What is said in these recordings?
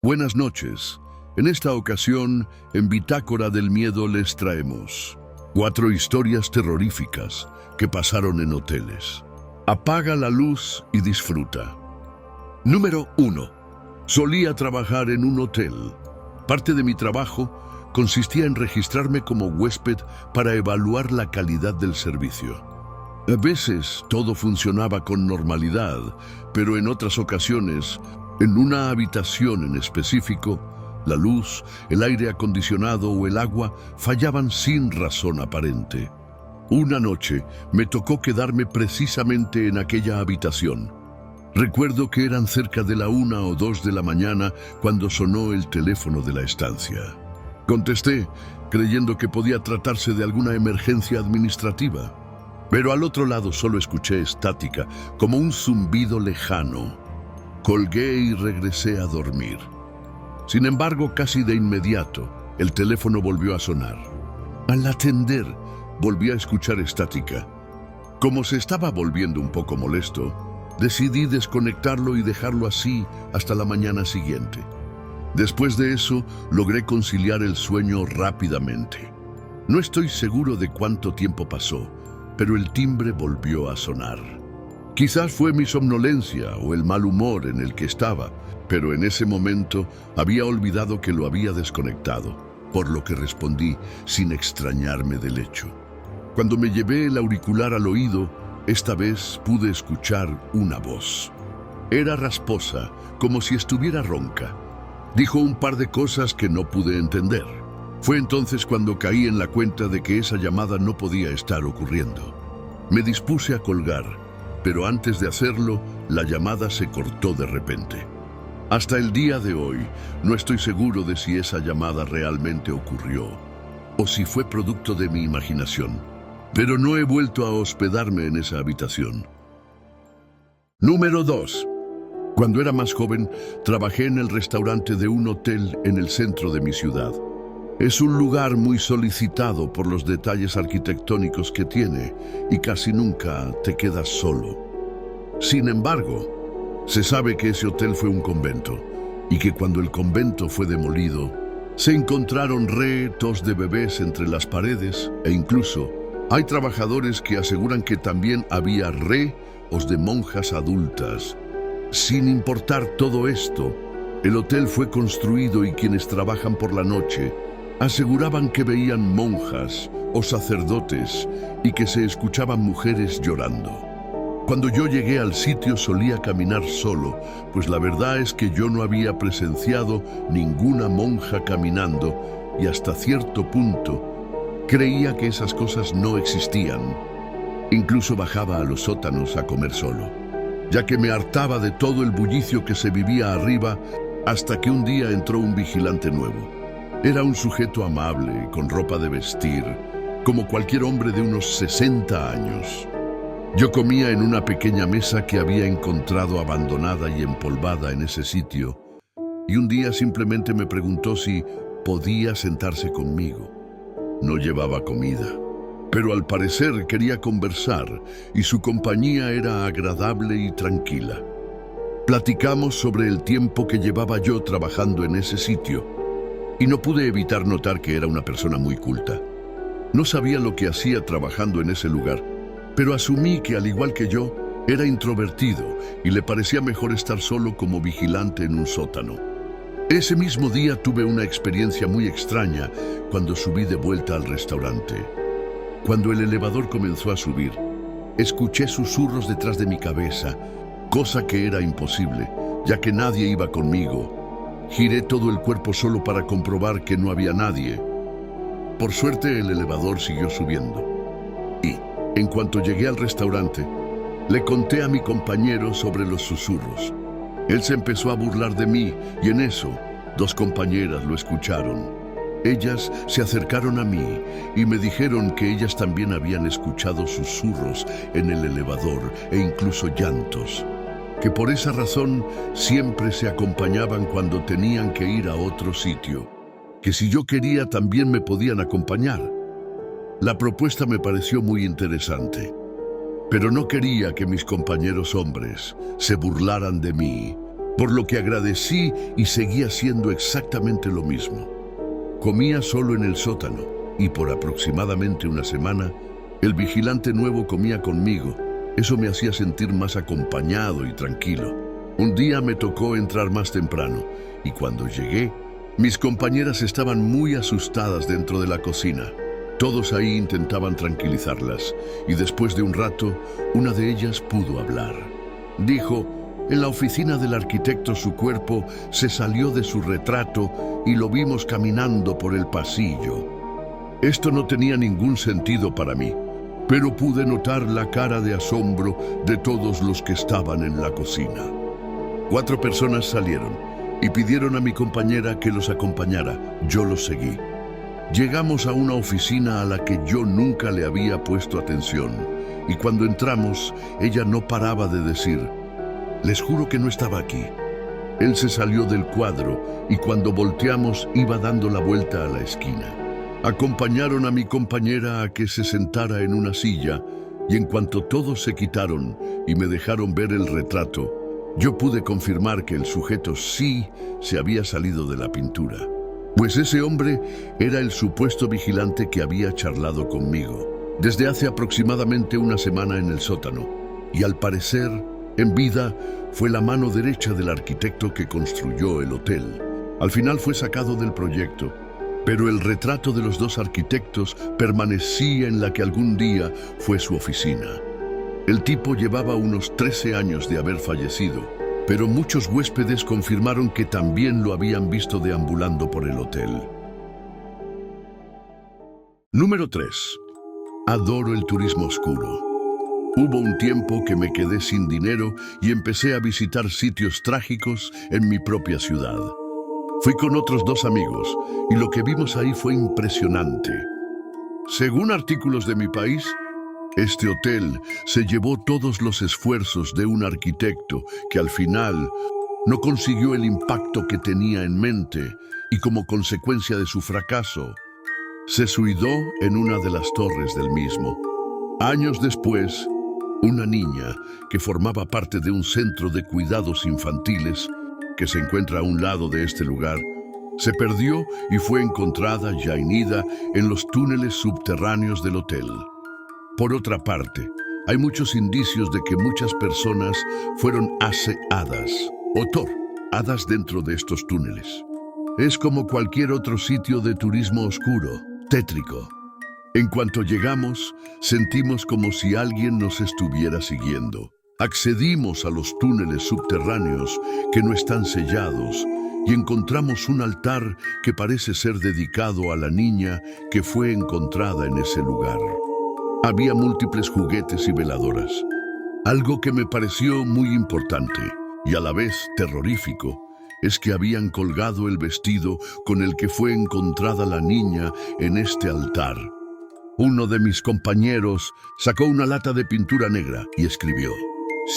Buenas noches. En esta ocasión, en Bitácora del Miedo les traemos 4 historias terroríficas que pasaron en hoteles. Apaga la luz y disfruta. Número 1. Solía trabajar en un hotel. Parte de mi trabajo consistía en registrarme como huésped para evaluar la calidad del servicio. A veces todo funcionaba con normalidad, pero en otras ocasiones, en una habitación en específico, la luz, el aire acondicionado o el agua fallaban sin razón aparente. Una noche me tocó quedarme precisamente en aquella habitación. Recuerdo que eran cerca de la 1 o 2 de la mañana cuando sonó el teléfono de la estancia. Contesté, creyendo que podía tratarse de alguna emergencia administrativa. Pero al otro lado solo escuché estática, como un zumbido lejano. Colgué y regresé a dormir. Sin embargo, casi de inmediato, el teléfono volvió a sonar. Al atender, volví a escuchar estática. Como se estaba volviendo un poco molesto, decidí desconectarlo y dejarlo así hasta la mañana siguiente. Después de eso, logré conciliar el sueño rápidamente. No estoy seguro de cuánto tiempo pasó, pero el timbre volvió a sonar. Quizás fue mi somnolencia o el mal humor en el que estaba, pero en ese momento había olvidado que lo había desconectado, por lo que respondí sin extrañarme del hecho. Cuando me llevé el auricular al oído, esta vez pude escuchar una voz. Era rasposa, como si estuviera ronca. Dijo un par de cosas que no pude entender. Fue entonces cuando caí en la cuenta de que esa llamada no podía estar ocurriendo. Me dispuse a colgar, pero antes de hacerlo, la llamada se cortó de repente. Hasta el día de hoy, no estoy seguro de si esa llamada realmente ocurrió o si fue producto de mi imaginación, pero no he vuelto a hospedarme en esa habitación. Número 2. Cuando era más joven, trabajé en el restaurante de un hotel en el centro de mi ciudad. Es un lugar muy solicitado por los detalles arquitectónicos que tiene y casi nunca te quedas solo. Sin embargo, se sabe que ese hotel fue un convento y que cuando el convento fue demolido, se encontraron restos de bebés entre las paredes e incluso hay trabajadores que aseguran que también había restos de monjas adultas. Sin importar todo esto, el hotel fue construido y quienes trabajan por la noche aseguraban que veían monjas o sacerdotes y que se escuchaban mujeres llorando. Cuando yo llegué al sitio solía caminar solo, pues la verdad es que yo no había presenciado ninguna monja caminando y hasta cierto punto creía que esas cosas no existían. Incluso bajaba a los sótanos a comer solo, ya que me hartaba de todo el bullicio que se vivía arriba hasta que un día entró un vigilante nuevo. Era un sujeto amable, con ropa de vestir, como cualquier hombre de unos 60 años. Yo comía en una pequeña mesa que había encontrado abandonada y empolvada en ese sitio, y un día simplemente me preguntó si podía sentarse conmigo. No llevaba comida, pero al parecer quería conversar, y su compañía era agradable y tranquila. Platicamos sobre el tiempo que llevaba yo trabajando en ese sitio, y no pude evitar notar que era una persona muy culta. No sabía lo que hacía trabajando en ese lugar, pero asumí que al igual que yo, era introvertido y le parecía mejor estar solo como vigilante en un sótano. Ese mismo día tuve una experiencia muy extraña cuando subí de vuelta al restaurante. Cuando el elevador comenzó a subir, escuché susurros detrás de mi cabeza, cosa que era imposible, ya que nadie iba conmigo. Giré todo el cuerpo solo para comprobar que no había nadie. Por suerte el elevador siguió subiendo. Y, en cuanto llegué al restaurante, le conté a mi compañero sobre los susurros. Él se empezó a burlar de mí y en eso, 2 compañeras lo escucharon. Ellas se acercaron a mí y me dijeron que ellas también habían escuchado susurros en el elevador e incluso llantos, que por esa razón siempre se acompañaban cuando tenían que ir a otro sitio, que si yo quería también me podían acompañar. La propuesta me pareció muy interesante, pero no quería que mis compañeros hombres se burlaran de mí por lo que agradecí y seguí haciendo exactamente lo mismo. Comía solo en el sótano y por aproximadamente una semana, el vigilante nuevo comía conmigo. Eso me hacía sentir más acompañado y tranquilo. Un día me tocó entrar más temprano y cuando llegué, mis compañeras estaban muy asustadas dentro de la cocina. Todos ahí intentaban tranquilizarlas y después de un rato, una de ellas pudo hablar. Dijo: en la oficina del arquitecto su cuerpo se salió de su retrato y lo vimos caminando por el pasillo. Esto no tenía ningún sentido para mí, pero pude notar la cara de asombro de todos los que estaban en la cocina. 4 personas salieron y pidieron a mi compañera que los acompañara. Yo los seguí. Llegamos a una oficina a la que yo nunca le había puesto atención, y cuando entramos, ella no paraba de decir: les juro que no estaba aquí. Él se salió del cuadro y cuando volteamos iba dando la vuelta a la esquina. Acompañaron a mi compañera a que se sentara en una silla y en cuanto todos se quitaron y me dejaron ver el retrato, yo pude confirmar que el sujeto sí se había salido de la pintura. Pues ese hombre era el supuesto vigilante que había charlado conmigo desde hace aproximadamente una semana en el sótano y al parecer, en vida, fue la mano derecha del arquitecto que construyó el hotel. Al final fue sacado del proyecto, pero el retrato de los 2 arquitectos permanecía en la que algún día fue su oficina. El tipo llevaba unos 13 años de haber fallecido, pero muchos huéspedes confirmaron que también lo habían visto deambulando por el hotel. Número 3. Adoro el turismo oscuro. Hubo un tiempo que me quedé sin dinero y empecé a visitar sitios trágicos en mi propia ciudad. Fui con otros 2 amigos y lo que vimos ahí fue impresionante. Según artículos de mi país, este hotel se llevó todos los esfuerzos de un arquitecto que al final no consiguió el impacto que tenía en mente y como consecuencia de su fracaso, se suicidó en una de las torres del mismo. Años después, una niña que formaba parte de un centro de cuidados infantiles que se encuentra a un lado de este lugar, se perdió y fue encontrada ya hinida en los túneles subterráneos del hotel. Por otra parte, hay muchos indicios de que muchas personas fueron aseadas o torturadas dentro de estos túneles. Es como cualquier otro sitio de turismo oscuro, tétrico. En cuanto llegamos, sentimos como si alguien nos estuviera siguiendo. Accedimos a los túneles subterráneos que no están sellados y encontramos un altar que parece ser dedicado a la niña que fue encontrada en ese lugar. Había múltiples juguetes y veladoras. Algo que me pareció muy importante y a la vez terrorífico es que habían colgado el vestido con el que fue encontrada la niña en este altar. Uno de mis compañeros sacó una lata de pintura negra y escribió: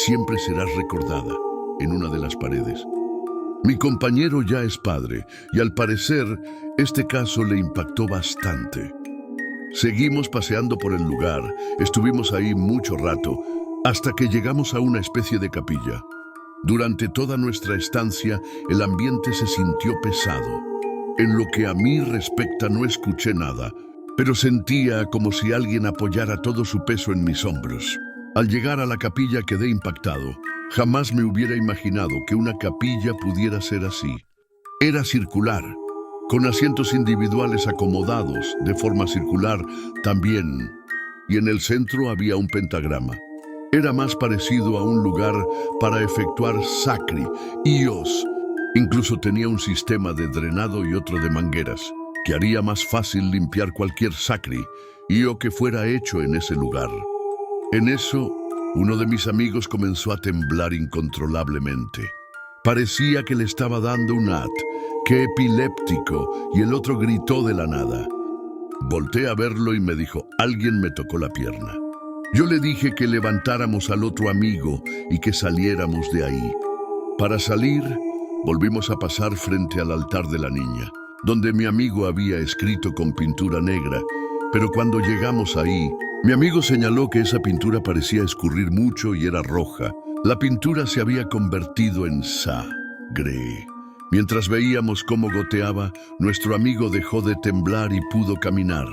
siempre serás recordada, en una de las paredes. Mi compañero ya es padre y al parecer este caso le impactó bastante. Seguimos paseando por el lugar, estuvimos ahí mucho rato, hasta que llegamos a una especie de capilla. Durante toda nuestra estancia, el ambiente se sintió pesado. En lo que a mí respecta no escuché nada, pero sentía como si alguien apoyara todo su peso en mis hombros. Al llegar a la capilla quedé impactado. Jamás me hubiera imaginado que una capilla pudiera ser así. Era circular, con asientos individuales acomodados de forma circular también, y en el centro había un pentagrama. Era más parecido a un lugar para efectuar sacrificios. Incluso tenía un sistema de drenado y otro de mangueras, que haría más fácil limpiar cualquier sacrificio que fuera hecho en ese lugar. En eso, uno de mis amigos comenzó a temblar incontrolablemente. Parecía que le estaba dando un ataque epiléptico y el otro gritó de la nada. Volté a verlo y me dijo: alguien me tocó la pierna. Yo le dije que levantáramos al otro amigo y que saliéramos de ahí. Para salir, volvimos a pasar frente al altar de la niña, donde mi amigo había escrito con pintura negra, pero cuando llegamos ahí, mi amigo señaló que esa pintura parecía escurrir mucho y era roja. La pintura se había convertido en Gree. Mientras veíamos cómo goteaba, nuestro amigo dejó de temblar y pudo caminar.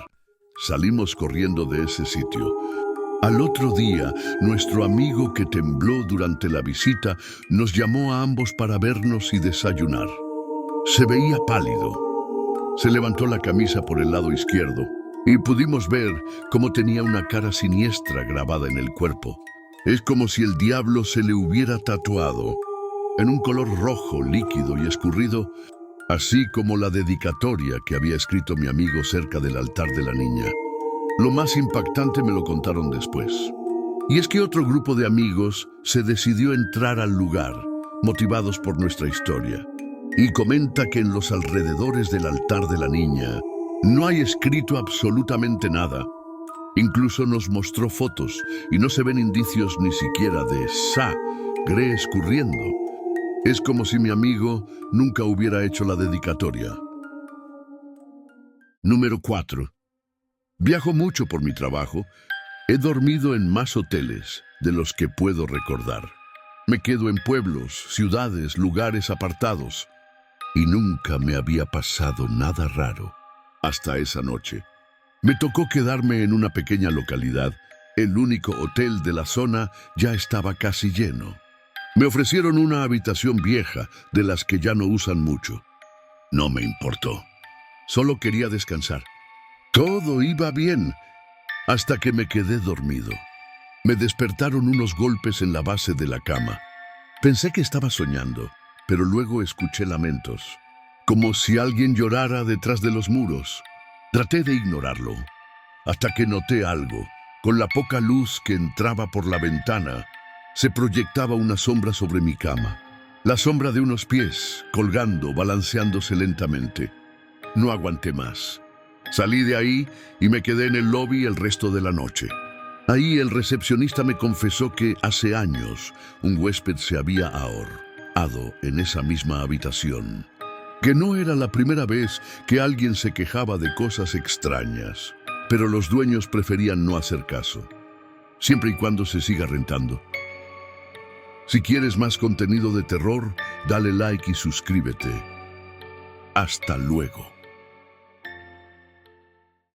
Salimos corriendo de ese sitio. Al otro día, nuestro amigo que tembló durante la visita nos llamó a ambos para vernos y desayunar. Se veía pálido. Se levantó la camisa por el lado izquierdo y pudimos ver cómo tenía una cara siniestra grabada en el cuerpo. Es como si el diablo se le hubiera tatuado en un color rojo, líquido y escurrido, así como la dedicatoria que había escrito mi amigo cerca del altar de la niña. Lo más impactante me lo contaron después. Y es que otro grupo de amigos se decidió entrar al lugar, motivados por nuestra historia, y comenta que en los alrededores del altar de la niña no hay escrito absolutamente nada. Incluso nos mostró fotos y no se ven indicios ni siquiera de sangre escurriendo. Es como si mi amigo nunca hubiera hecho la dedicatoria. Número 4. Viajo mucho por mi trabajo. He dormido en más hoteles de los que puedo recordar. Me quedo en pueblos, ciudades, lugares apartados. Y nunca me había pasado nada raro hasta esa noche. Me tocó quedarme en una pequeña localidad. El único hotel de la zona ya estaba casi lleno. Me ofrecieron una habitación vieja, de las que ya no usan mucho. No me importó. Solo quería descansar. Todo iba bien, hasta que me quedé dormido. Me despertaron unos golpes en la base de la cama. Pensé que estaba soñando, pero luego escuché lamentos, como si alguien llorara detrás de los muros. Traté de ignorarlo, hasta que noté algo. Con la poca luz que entraba por la ventana, se proyectaba una sombra sobre mi cama. La sombra de unos pies, colgando, balanceándose lentamente. No aguanté más. Salí de ahí y me quedé en el lobby el resto de la noche. Ahí el recepcionista me confesó que hace años un huésped se había ahorcado en esa misma habitación. Que no era la primera vez que alguien se quejaba de cosas extrañas, pero los dueños preferían no hacer caso, siempre y cuando se siga rentando. Si quieres más contenido de terror, dale like y suscríbete. Hasta luego.